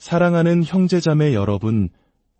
사랑하는 형제자매 여러분,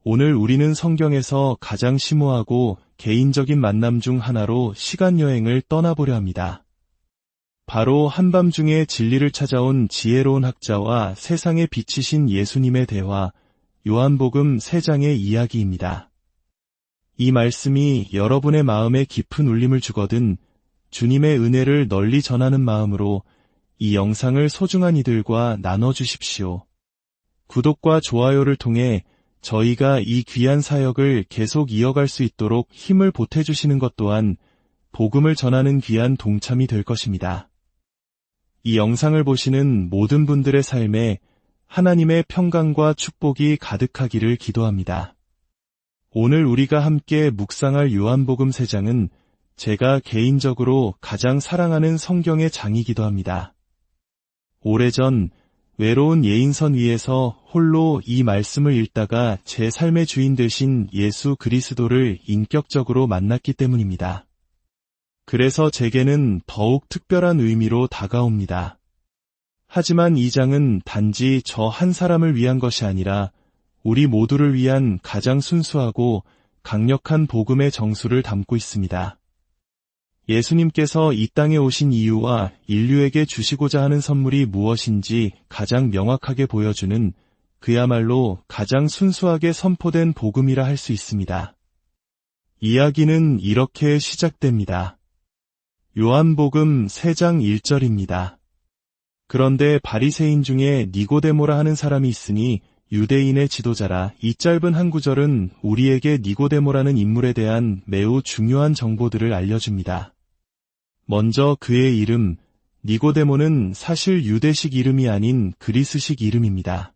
오늘 우리는 성경에서 가장 심오하고 개인적인 만남 중 하나로 시간여행을 떠나보려 합니다. 바로 한밤중에 진리를 찾아온 지혜로운 학자와 세상에 비치신 예수님의 대화, 요한복음 3장의 이야기입니다. 이 말씀이 여러분의 마음에 깊은 울림을 주거든 주님의 은혜를 널리 전하는 마음으로 이 영상을 소중한 이들과 나눠주십시오. 구독과 좋아요를 통해 저희가 이 귀한 사역을 계속 이어갈 수 있도록 힘을 보태주시는 것 또한 복음을 전하는 귀한 동참이 될 것입니다. 이 영상을 보시는 모든 분들의 삶에 하나님의 평강과 축복이 가득하기를 기도합니다. 오늘 우리가 함께 묵상할 요한복음 3장은 제가 개인적으로 가장 사랑하는 성경의 장이기도 합니다. 오래전 외로운 예인선 위에서 홀로 이 말씀을 읽다가 제 삶의 주인 되신 예수 그리스도를 인격적으로 만났기 때문입니다. 그래서 제게는 더욱 특별한 의미로 다가옵니다. 하지만 이 장은 단지 저 한 사람을 위한 것이 아니라 우리 모두를 위한 가장 순수하고 강력한 복음의 정수를 담고 있습니다. 예수님께서 이 땅에 오신 이유와 인류에게 주시고자 하는 선물이 무엇인지 가장 명확하게 보여주는 그야말로 가장 순수하게 선포된 복음이라 할 수 있습니다. 이야기는 이렇게 시작됩니다. 요한복음 3장 1절입니다. 그런데 바리새인 중에 니고데모라 하는 사람이 있으니 유대인의 지도자라. 이 짧은 한 구절은 우리에게 니고데모라는 인물에 대한 매우 중요한 정보들을 알려줍니다. 먼저 그의 이름, 니고데모는 사실 유대식 이름이 아닌 그리스식 이름입니다.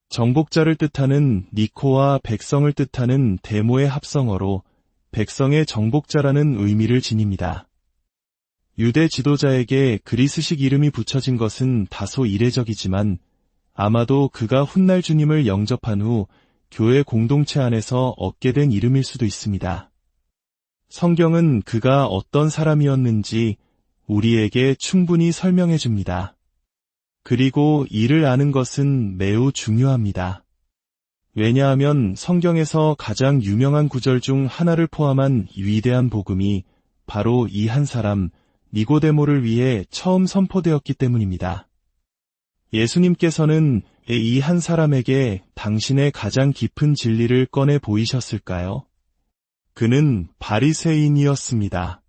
정복자를 뜻하는 니코와 백성을 뜻하는 데모의 합성어로 백성의 정복자라는 의미를 지닙니다. 유대 지도자에게 그리스식 이름이 붙여진 것은 다소 이례적이지만 아마도 그가 훗날 주님을 영접한 후 교회 공동체 안에서 얻게 된 이름일 수도 있습니다. 성경은 그가 어떤 사람이었는지 우리에게 충분히 설명해 줍니다. 그리고 이를 아는 것은 매우 중요합니다. 왜냐하면 성경에서 가장 유명한 구절 중 하나를 포함한 위대한 복음이 바로 이 한 사람, 니고데모를 위해 처음 선포되었기 때문입니다. 예수님께서는 이 한 사람에게 당신의 가장 깊은 진리를 꺼내 보이셨을까요? 그는 바리새인이었습니다.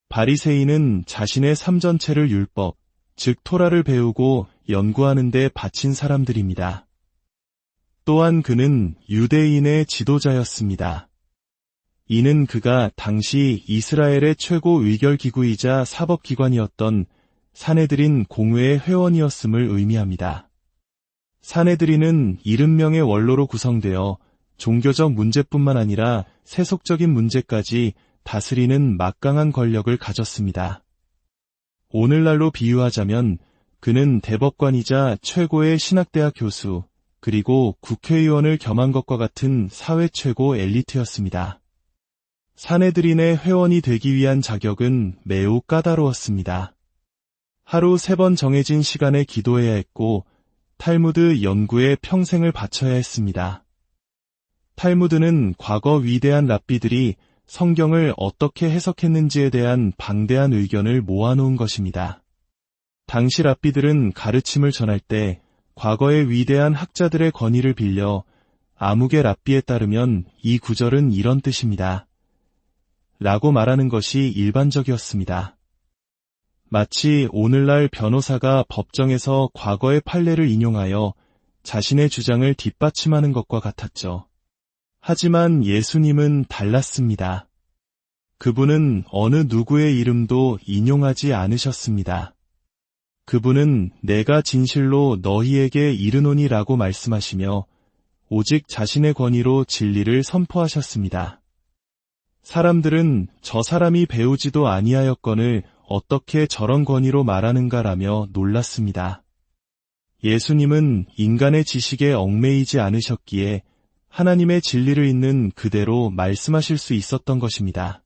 바리새인은 자신의 삶 전체를 율법, 즉 토라를 배우고 연구하는 데 바친 사람들입니다. 또한 그는 유대인의 지도자였습니다. 이는 그가 당시 이스라엘의 최고 의결기구이자 사법기관이었던 산헤드린 공회의 회원이었음을 의미합니다. 산헤드린은 70명의 원로로 구성되어 종교적 문제뿐만 아니라 세속적인 문제까지 다스리는 막강한 권력을 가졌습니다. 오늘날로 비유하자면 그는 대법관이자 최고의 신학대학 교수, 그리고 국회의원을 겸한 것과 같은 사회 최고 엘리트였습니다. 산헤드린의 회원이 되기 위한 자격은 매우 까다로웠습니다. 하루 3번 정해진 시간에 기도해야 했고 탈무드 연구에 평생을 바쳐야 했습니다. 탈무드는 과거 위대한 랍비들이 성경을 어떻게 해석했는지에 대한 방대한 의견을 모아놓은 것입니다. 당시 랍비들은 가르침을 전할 때 과거의 위대한 학자들의 권위를 빌려 아무개 랍비에 따르면 이 구절은 이런 뜻입니다. 라고 말하는 것이 일반적이었습니다. 마치 오늘날 변호사가 법정에서 과거의 판례를 인용하여 자신의 주장을 뒷받침하는 것과 같았죠. 하지만 예수님은 달랐습니다. 그분은 어느 누구의 이름도 인용하지 않으셨습니다. 그분은 내가 진실로 너희에게 이르노니라고 말씀하시며 오직 자신의 권위로 진리를 선포하셨습니다. 사람들은 저 사람이 배우지도 아니하였거늘 어떻게 저런 권위로 말하는가라며 놀랐습니다. 예수님은 인간의 지식에 얽매이지 않으셨기에 하나님의 진리를 있는 그대로 말씀하실 수 있었던 것입니다.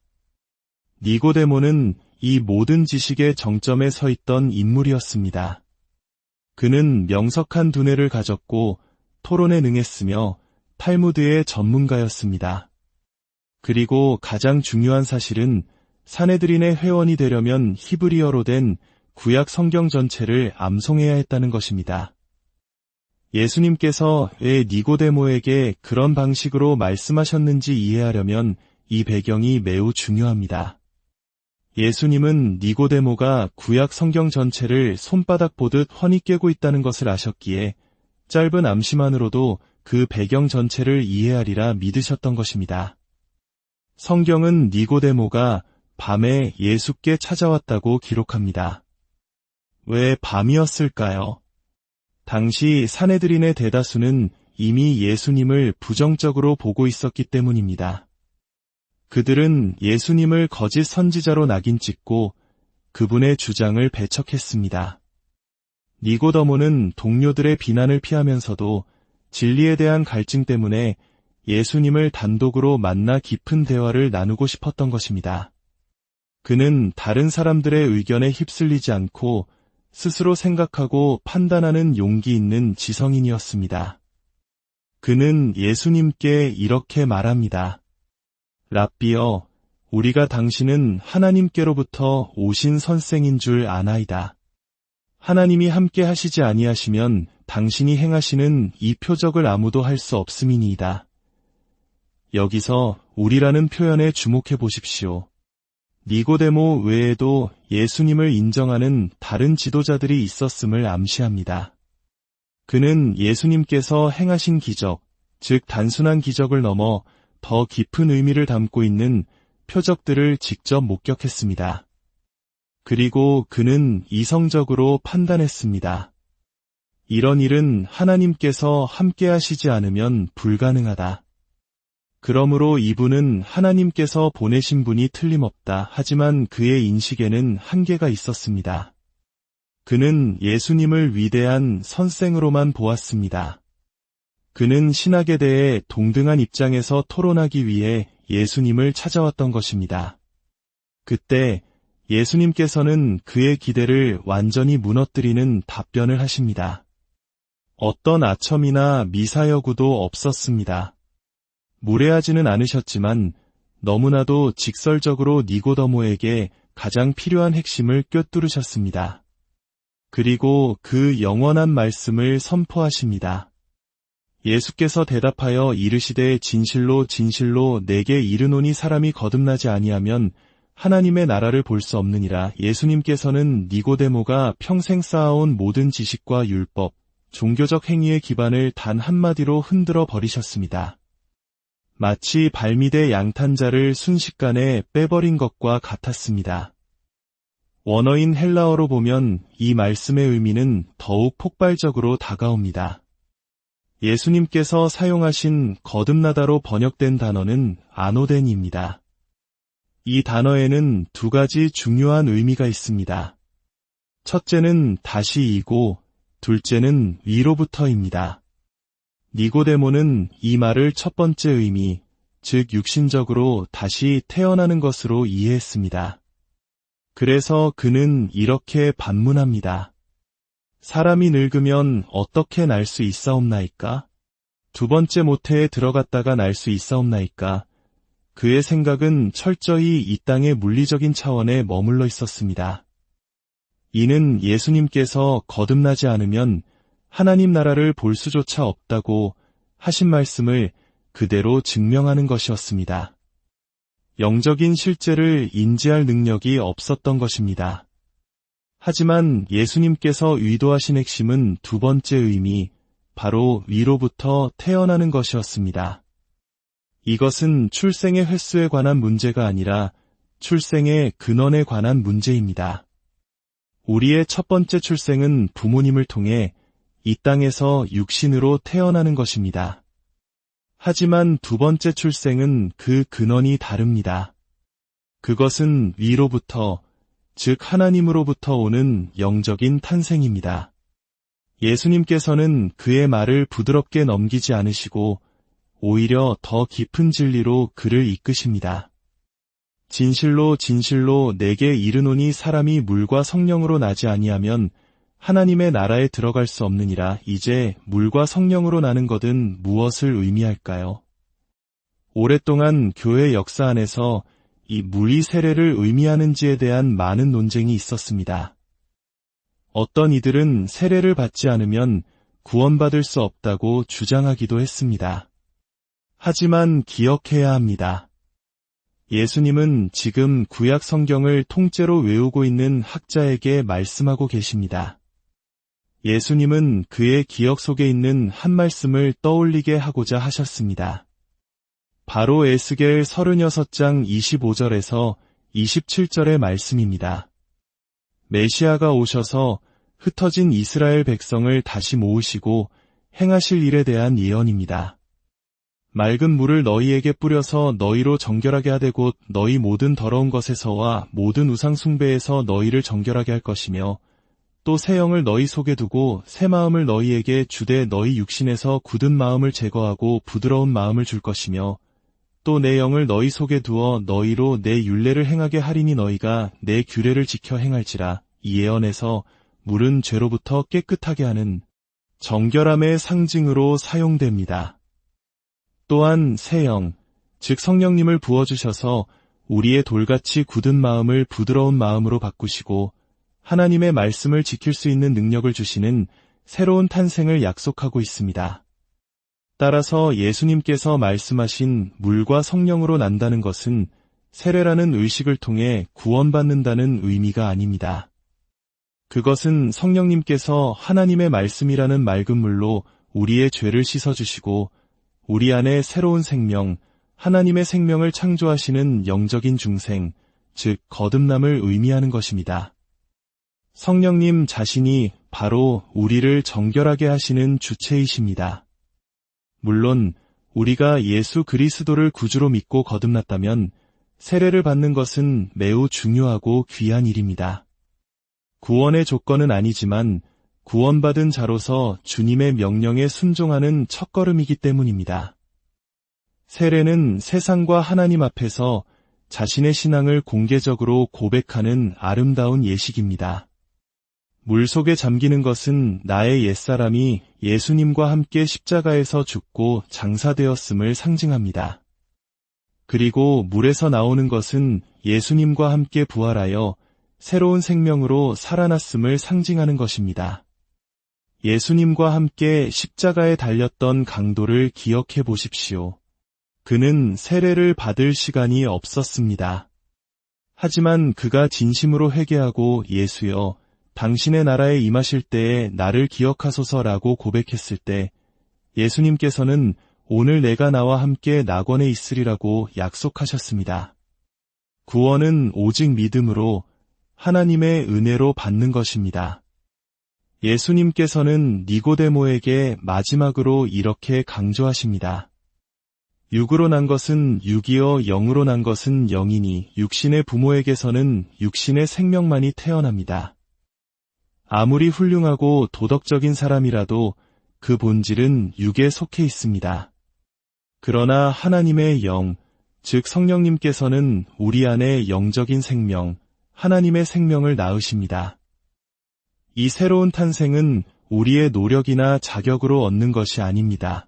니고데모는 이 모든 지식의 정점에 서 있던 인물이었습니다. 그는 명석한 두뇌를 가졌고 토론에 능했으며 탈무드의 전문가였습니다. 그리고 가장 중요한 사실은 산헤드린의 회원이 되려면 히브리어로 된 구약 성경 전체를 암송해야 했다는 것입니다. 예수님께서 왜 니고데모에게 그런 방식으로 말씀하셨는지 이해하려면 이 배경이 매우 중요합니다. 예수님은 니고데모가 구약 성경 전체를 손바닥 보듯 훤히 꿰고 있다는 것을 아셨기에 짧은 암시만으로도 그 배경 전체를 이해하리라 믿으셨던 것입니다. 성경은 니고데모가 밤에 예수께 찾아왔다고 기록합니다. 왜 밤이었을까요? 당시 산헤드린의 대다수는 이미 예수님을 부정적으로 보고 있었기 때문입니다. 그들은 예수님을 거짓 선지자로 낙인 찍고 그분의 주장을 배척했습니다. 니고데모는 동료들의 비난을 피하면서도 진리에 대한 갈증 때문에 예수님을 단독으로 만나 깊은 대화를 나누고 싶었던 것입니다. 그는 다른 사람들의 의견에 휩쓸리지 않고 스스로 생각하고 판단하는 용기 있는 지성인이었습니다. 그는 예수님께 이렇게 말합니다. 랍비여, 우리가 당신은 하나님께로부터 오신 선생인 줄 아나이다. 하나님이 함께 하시지 아니하시면 당신이 행하시는 이 표적을 아무도 할 수 없음이니이다. 여기서 우리라는 표현에 주목해 보십시오. 니고데모 외에도 예수님을 인정하는 다른 지도자들이 있었음을 암시합니다. 그는 예수님께서 행하신 기적, 즉 단순한 기적을 넘어 더 깊은 의미를 담고 있는 표적들을 직접 목격했습니다. 그리고 그는 이성적으로 판단했습니다. 이런 일은 하나님께서 함께 하시지 않으면 불가능하다. 그러므로 이분은 하나님께서 보내신 분이 틀림없다. 하지만 그의 인식에는 한계가 있었습니다. 그는 예수님을 위대한 선생으로만 보았습니다. 그는 신학에 대해 동등한 입장에서 토론하기 위해 예수님을 찾아왔던 것입니다. 그때 예수님께서는 그의 기대를 완전히 무너뜨리는 답변을 하십니다. 어떤 아첨이나 미사여구도 없었습니다. 무례하지는 않으셨지만 너무나도 직설적으로 니고데모에게 가장 필요한 핵심을 꿰뚫으셨습니다. 그리고 그 영원한 말씀을 선포하십니다. 예수께서 대답하여 이르시되 진실로 진실로 내게 이르노니 사람이 거듭나지 아니하면 하나님의 나라를 볼 수 없느니라. 예수님께서는 니고데모가 평생 쌓아온 모든 지식과 율법, 종교적 행위의 기반을 단 한마디로 흔들어 버리셨습니다. 마치 발밑의 양탄자를 순식간에 빼버린 것과 같았습니다. 원어인 헬라어로 보면 이 말씀의 의미는 더욱 폭발적으로 다가옵니다. 예수님께서 사용하신 거듭나다로 번역된 단어는 아노덴입니다. 이 단어에는 두 가지 중요한 의미가 있습니다. 첫째는 다시이고 둘째는 위로부터입니다. 니고데모는 이 말을 첫 번째 의미, 즉 육신적으로 다시 태어나는 것으로 이해했습니다. 그래서 그는 이렇게 반문합니다. 사람이 늙으면 어떻게 날 수 있사옵나이까? 두 번째 모태에 들어갔다가 날 수 있사옵나이까? 그의 생각은 철저히 이 땅의 물리적인 차원에 머물러 있었습니다. 이는 예수님께서 거듭나지 않으면 하나님 나라를 볼 수조차 없다고 하신 말씀을 그대로 증명하는 것이었습니다. 영적인 실제를 인지할 능력이 없었던 것입니다. 하지만 예수님께서 의도하신 핵심은 두 번째 의미, 바로 위로부터 태어나는 것이었습니다. 이것은 출생의 횟수에 관한 문제가 아니라 출생의 근원에 관한 문제입니다. 우리의 첫 번째 출생은 부모님을 통해 이 땅에서 육신으로 태어나는 것입니다. 하지만 두 번째 출생은 그 근원이 다릅니다. 그것은 위로부터, 즉 하나님으로부터 오는 영적인 탄생입니다. 예수님께서는 그의 말을 부드럽게 넘기지 않으시고 오히려 더 깊은 진리로 그를 이끄십니다. 진실로 진실로 내게 이르노니 사람이 물과 성령으로 나지 아니하면 하나님의 나라에 들어갈 수 없느니라. 이제 물과 성령으로 나는 것은 무엇을 의미할까요? 오랫동안 교회 역사 안에서 이 물이 세례를 의미하는지에 대한 많은 논쟁이 있었습니다. 어떤 이들은 세례를 받지 않으면 구원받을 수 없다고 주장하기도 했습니다. 하지만 기억해야 합니다. 예수님은 지금 구약 성경을 통째로 외우고 있는 학자에게 말씀하고 계십니다. 예수님은 그의 기억 속에 있는 한 말씀을 떠올리게 하고자 하셨습니다. 바로 에스겔 36장 25절에서 27절의 말씀입니다. 메시아가 오셔서 흩어진 이스라엘 백성을 다시 모으시고 행하실 일에 대한 예언입니다. 맑은 물을 너희에게 뿌려서 너희로 정결하게 하되 곧 너희 모든 더러운 것에서와 모든 우상 숭배에서 너희를 정결하게 할 것이며 또 새 영을 너희 속에 두고 새 마음을 너희에게 주되 너희 육신에서 굳은 마음을 제거하고 부드러운 마음을 줄 것이며 또 내 영을 너희 속에 두어 너희로 내 율례를 행하게 하리니 너희가 내 규례를 지켜 행할지라. 이 예언에서 물은 죄로부터 깨끗하게 하는 정결함의 상징으로 사용됩니다. 또한 새 영, 즉 성령님을 부어주셔서 우리의 돌같이 굳은 마음을 부드러운 마음으로 바꾸시고 하나님의 말씀을 지킬 수 있는 능력을 주시는 새로운 탄생을 약속하고 있습니다. 따라서 예수님께서 말씀하신 물과 성령으로 난다는 것은 세례라는 의식을 통해 구원받는다는 의미가 아닙니다. 그것은 성령님께서 하나님의 말씀이라는 맑은 물로 우리의 죄를 씻어주시고 우리 안에 새로운 생명, 하나님의 생명을 창조하시는 영적인 중생, 즉 거듭남을 의미하는 것입니다. 성령님 자신이 바로 우리를 정결하게 하시는 주체이십니다. 물론 우리가 예수 그리스도를 구주로 믿고 거듭났다면 세례를 받는 것은 매우 중요하고 귀한 일입니다. 구원의 조건은 아니지만 구원받은 자로서 주님의 명령에 순종하는 첫걸음이기 때문입니다. 세례는 세상과 하나님 앞에서 자신의 신앙을 공개적으로 고백하는 아름다운 예식입니다. 물속에 잠기는 것은 나의 옛사람이 예수님과 함께 십자가에서 죽고 장사되었음을 상징합니다. 그리고 물에서 나오는 것은 예수님과 함께 부활하여 새로운 생명으로 살아났음을 상징하는 것입니다. 예수님과 함께 십자가에 달렸던 강도를 기억해 보십시오. 그는 세례를 받을 시간이 없었습니다. 하지만 그가 진심으로 회개하고 예수여, 당신의 나라에 임하실 때에 나를 기억하소서라고 고백했을 때 예수님께서는 오늘 내가 나와 함께 낙원에 있으리라고 약속하셨습니다. 구원은 오직 믿음으로 하나님의 은혜로 받는 것입니다. 예수님께서는 니고데모에게 마지막으로 이렇게 강조하십니다. 육으로 난 것은 육이요 영으로 난 것은 영이니 육신의 부모에게서는 육신의 생명만이 태어납니다. 아무리 훌륭하고 도덕적인 사람이라도 그 본질은 육에 속해 있습니다. 그러나 하나님의 영, 즉 성령님께서는 우리 안에 영적인 생명, 하나님의 생명을 낳으십니다. 이 새로운 탄생은 우리의 노력이나 자격으로 얻는 것이 아닙니다.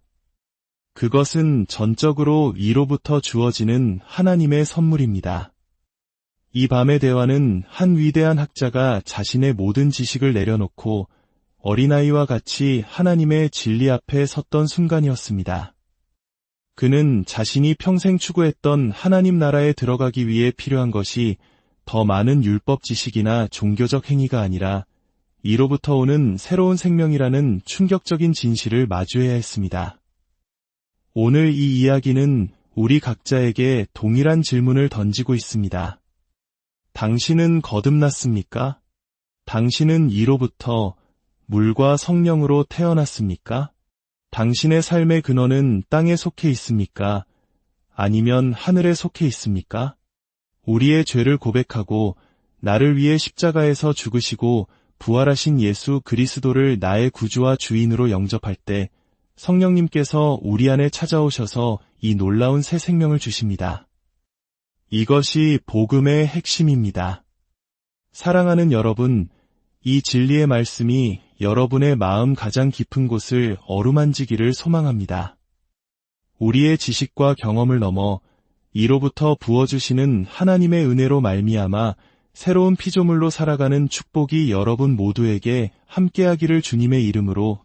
그것은 전적으로 위로부터 주어지는 하나님의 선물입니다. 이 밤의 대화는 한 위대한 학자가 자신의 모든 지식을 내려놓고 어린아이와 같이 하나님의 진리 앞에 섰던 순간이었습니다. 그는 자신이 평생 추구했던 하나님 나라에 들어가기 위해 필요한 것이 더 많은 율법 지식이나 종교적 행위가 아니라 이로부터 오는 새로운 생명이라는 충격적인 진실을 마주해야 했습니다. 오늘 이 이야기는 우리 각자에게 동일한 질문을 던지고 있습니다. 당신은 거듭났습니까? 당신은 이로부터 물과 성령으로 태어났습니까? 당신의 삶의 근원은 땅에 속해 있습니까? 아니면 하늘에 속해 있습니까? 우리의 죄를 고백하고 나를 위해 십자가에서 죽으시고 부활하신 예수 그리스도를 나의 구주와 주인으로 영접할 때 성령님께서 우리 안에 찾아오셔서 이 놀라운 새 생명을 주십니다. 이것이 복음의 핵심입니다. 사랑하는 여러분, 이 진리의 말씀이 여러분의 마음 가장 깊은 곳을 어루만지기를 소망합니다. 우리의 지식과 경험을 넘어 이로부터 부어주시는 하나님의 은혜로 말미암아 새로운 피조물로 살아가는 축복이 여러분 모두에게 함께하기를 주님의 이름으로